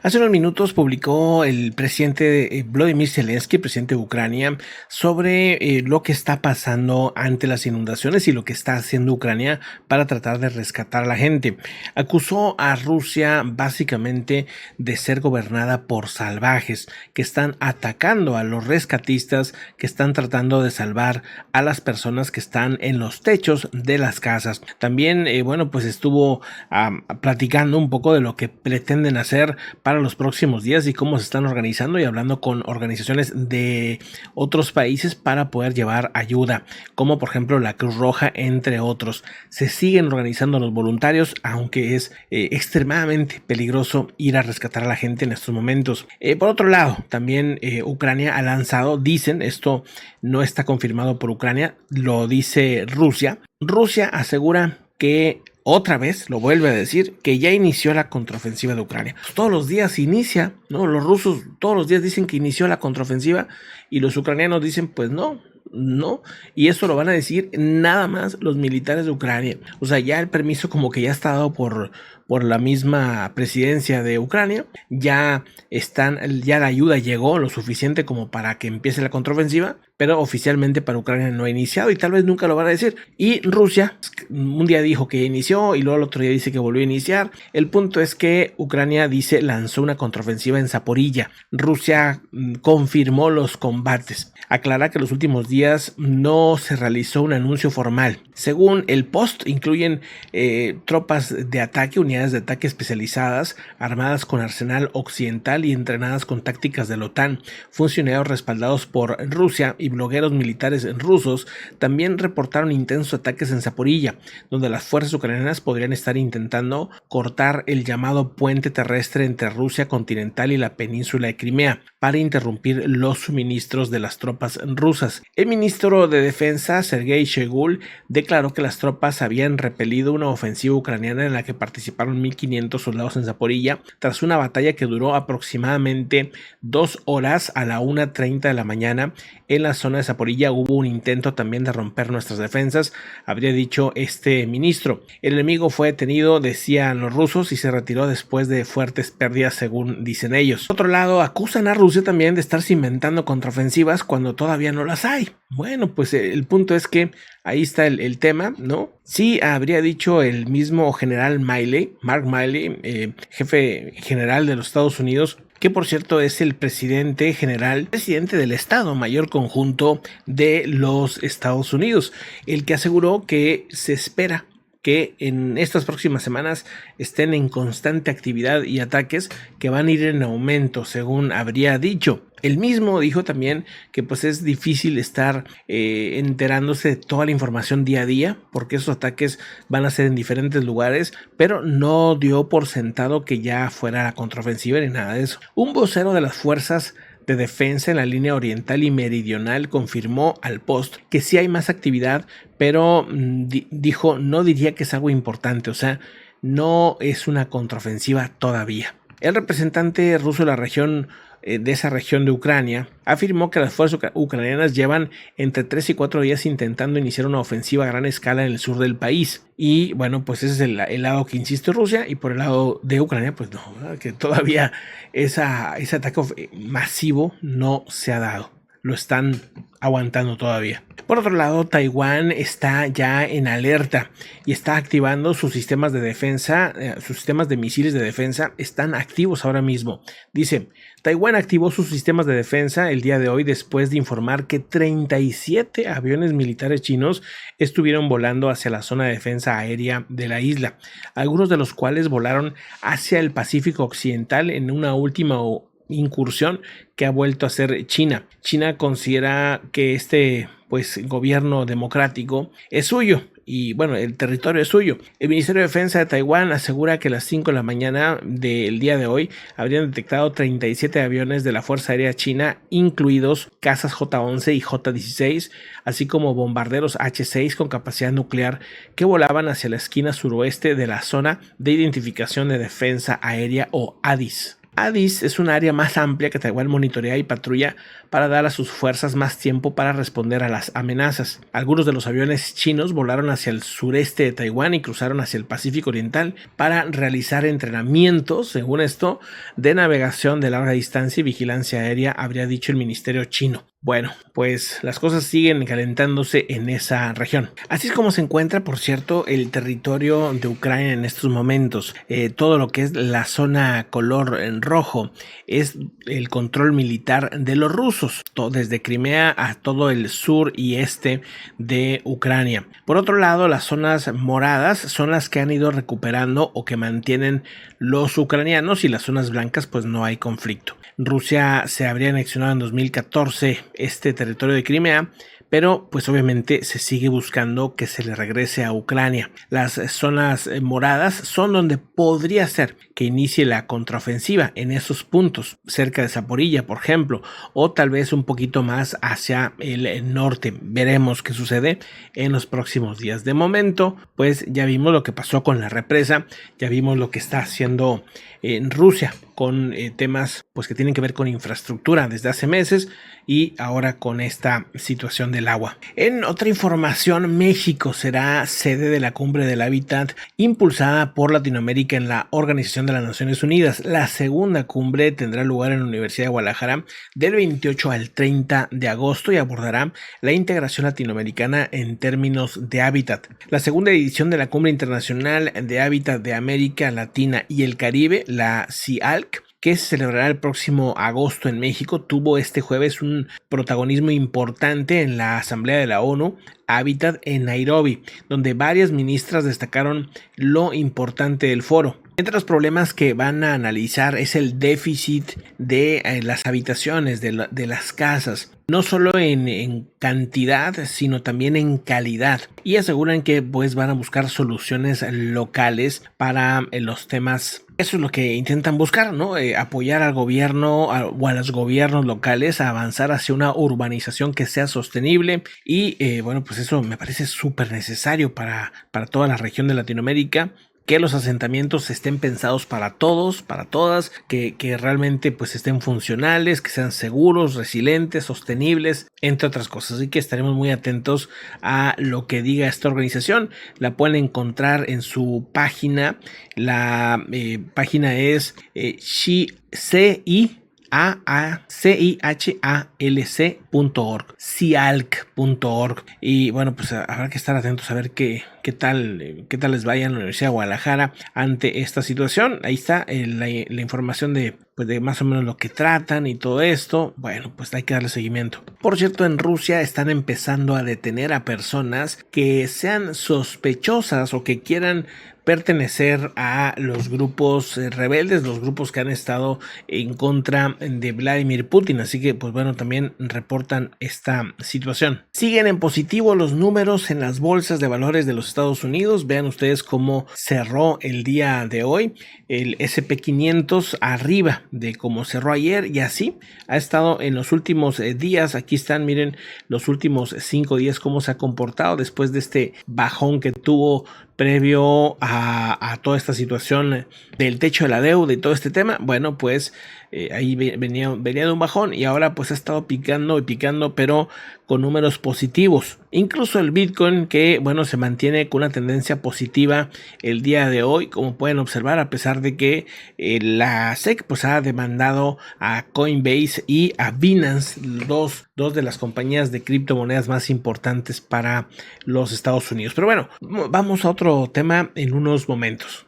Hace unos minutos publicó el presidente Volodymyr Zelensky, presidente de Ucrania, sobre lo que está pasando ante las inundaciones y lo que está haciendo Ucrania para tratar de rescatar a la gente. Acusó a Rusia básicamente de ser gobernada por salvajes que están atacando a los rescatistas, que están tratando de salvar a las personas que están en los techos de las casas. También, pues estuvo platicando un poco de lo que pretenden hacer para los próximos días y cómo se están organizando y hablando con organizaciones de otros países para poder llevar ayuda, como por ejemplo la Cruz Roja, entre otros. Se siguen organizando los voluntarios, aunque es extremadamente peligroso ir a rescatar a la gente en estos momentos. Por otro lado, también Ucrania ha lanzado, dicen, esto no está confirmado por Ucrania, lo dice Rusia. Rusia asegura que otra vez, lo vuelve a decir, que ya inició la contraofensiva de Ucrania. Todos los días inicia, ¿no? Los rusos todos los días dicen que inició la contraofensiva y los ucranianos dicen, pues no. Y eso lo van a decir nada más los militares de Ucrania. O sea, ya el permiso como que ya está dado por la misma presidencia de Ucrania. Ya la ayuda llegó lo suficiente como para que empiece la contraofensiva, pero oficialmente para Ucrania no ha iniciado y tal vez nunca lo van a decir. Y Rusia un día dijo que inició y luego el otro día dice que volvió a iniciar. El punto es que Ucrania lanzó una contraofensiva en Zaporilla. Rusia confirmó los combates. Aclara que los últimos días no se realizó un anuncio formal. Según el Post, incluyen tropas de ataque, unidades de ataque especializadas, armadas con arsenal occidental y entrenadas con tácticas de la OTAN. Funcionarios respaldados por Rusia y blogueros militares rusos también reportaron intensos ataques en Zaporilla, donde las fuerzas ucranianas podrían estar intentando cortar el llamado puente terrestre entre Rusia continental y la península de Crimea para interrumpir los suministros de las tropas rusas. El ministro de Defensa, Sergei Shoigu, declaró que las tropas habían repelido una ofensiva ucraniana en la que participaron 1.500 soldados en Zaporilla tras una batalla que duró aproximadamente 2 horas. A la 1:30 de la mañana en la zona de Zaporilla hubo un intento también de romper nuestras defensas, habría dicho este ministro. El enemigo fue detenido, decían los rusos, y se retiró después de fuertes pérdidas, según dicen ellos. Por otro lado, acusan a Rusia también de estarse inventando contraofensivas cuando todavía no las hay. Bueno, pues el punto es que ahí está el tema, ¿no? Sí, habría dicho el mismo general Mark Milley, jefe general de los Estados Unidos, que por cierto es el presidente del Estado Mayor Conjunto de los Estados Unidos, el que aseguró que se espera que en estas próximas semanas estén en constante actividad y ataques que van a ir en aumento, según habría dicho. Él mismo dijo también que pues es difícil estar enterándose de toda la información día a día, porque esos ataques van a ser en diferentes lugares, pero no dio por sentado que ya fuera la contraofensiva ni nada de eso. Un vocero de las fuerzas de defensa en la línea oriental y meridional confirmó al Post que sí hay más actividad, pero dijo, no diría que es algo importante, o sea, no es una contraofensiva todavía. El representante ruso de esa región de Ucrania afirmó que las fuerzas ucranianas llevan entre 3 y 4 días intentando iniciar una ofensiva a gran escala en el sur del país. Y bueno, pues ese es el lado que insiste Rusia, y por el lado de Ucrania, pues no, ¿verdad? Que todavía ese ataque masivo no se ha dado. Lo están aguantando todavía. Por otro lado, Taiwán está ya en alerta y está activando sus sistemas de defensa, sus sistemas de misiles de defensa están activos ahora mismo. Dice, Taiwán activó sus sistemas de defensa el día de hoy después de informar que 37 aviones militares chinos estuvieron volando hacia la zona de defensa aérea de la isla, algunos de los cuales volaron hacia el Pacífico Occidental en una última incursión que ha vuelto a hacer China. China considera que este gobierno democrático es suyo y bueno, el territorio es suyo. El Ministerio de Defensa de Taiwán asegura que a las 5 de la mañana del día de hoy habrían detectado 37 aviones de la Fuerza Aérea China, incluidos cazas J-11 y J-16, así como bombarderos H-6 con capacidad nuclear que volaban hacia la esquina suroeste de la zona de identificación de defensa aérea o ADIS. ADIS es un área más amplia que Taiwán monitorea y patrulla para dar a sus fuerzas más tiempo para responder a las amenazas. Algunos de los aviones chinos volaron hacia el sureste de Taiwán y cruzaron hacia el Pacífico Oriental para realizar entrenamientos, según esto, de navegación de larga distancia y vigilancia aérea, habría dicho el ministerio chino. Bueno, pues las cosas siguen calentándose en esa región. Así es como se encuentra, por cierto, el territorio de Ucrania en estos momentos. Todo lo que es la zona color en rojo es el control militar de los rusos, desde Crimea a todo el sur y este de Ucrania. Por otro lado, las zonas moradas son las que han ido recuperando o que mantienen los ucranianos, y las zonas blancas pues no hay conflicto. Rusia se habría anexionado en 2014 este territorio de Crimea, pero pues obviamente se sigue buscando que se le regrese a Ucrania. Las zonas moradas son donde podría ser que inicie la contraofensiva, en esos puntos, cerca de Zaporilla, por ejemplo, o tal vez un poquito más hacia el norte. Veremos qué sucede en los próximos días. De momento, pues ya vimos lo que pasó con la represa, ya vimos lo que está haciendo en Rusia con temas pues que tienen que ver con infraestructura desde hace meses, y ahora con esta situación del agua. En otra información, México será sede de la Cumbre del Hábitat impulsada por Latinoamérica en la Organización de las Naciones Unidas. La segunda cumbre tendrá lugar en la Universidad de Guadalajara del 28 al 30 de agosto y abordará la integración latinoamericana en términos de hábitat. La segunda edición de la Cumbre Internacional de Hábitat de América Latina y el Caribe, la CIALC, que se celebrará el próximo agosto en México, tuvo este jueves un protagonismo importante en la Asamblea de la ONU Hábitat en Nairobi, donde varias ministras destacaron lo importante del foro. Entre los problemas que van a analizar es el déficit de las habitaciones, de las casas, no solo en cantidad, sino también en calidad, y aseguran que pues van a buscar soluciones locales para los temas. Eso es lo que intentan buscar, ¿no? Apoyar al gobierno o a los gobiernos locales a avanzar hacia una urbanización que sea sostenible, y bueno, pues eso me parece súper necesario para toda la región de Latinoamérica. Que los asentamientos estén pensados para todos, para todas, que realmente pues estén funcionales, que sean seguros, resilientes, sostenibles, entre otras cosas. Así que estaremos muy atentos a lo que diga esta organización. La pueden encontrar en su página. La página es cihalc.org, y bueno, pues habrá que estar atentos a ver qué tal les vaya en la Universidad de Guadalajara ante esta situación. Ahí está la información de más o menos lo que tratan y todo esto. Bueno, pues hay que darle seguimiento. Por cierto, en Rusia están empezando a detener a personas que sean sospechosas o que quieran pertenecer a los grupos rebeldes, los grupos que han estado en contra de Vladimir Putin. Así que pues bueno, también reportan esta situación. Siguen en positivo los números en las bolsas de valores de los Estados Unidos. Vean ustedes cómo cerró el día de hoy. El SP500 arriba de cómo cerró ayer, y así ha estado en los últimos días. Aquí están, miren, los últimos 5 días cómo se ha comportado después de este bajón que tuvo previo a toda esta situación del techo de la deuda y todo este tema. Bueno, pues ahí venía de un bajón, y ahora pues ha estado picando y picando, pero con números positivos. Incluso el Bitcoin, que bueno, se mantiene con una tendencia positiva el día de hoy, como pueden observar, a pesar de que la SEC pues ha demandado a Coinbase y a Binance, dos de las compañías de criptomonedas más importantes para los Estados Unidos. Pero bueno, vamos a otro tema en unos momentos.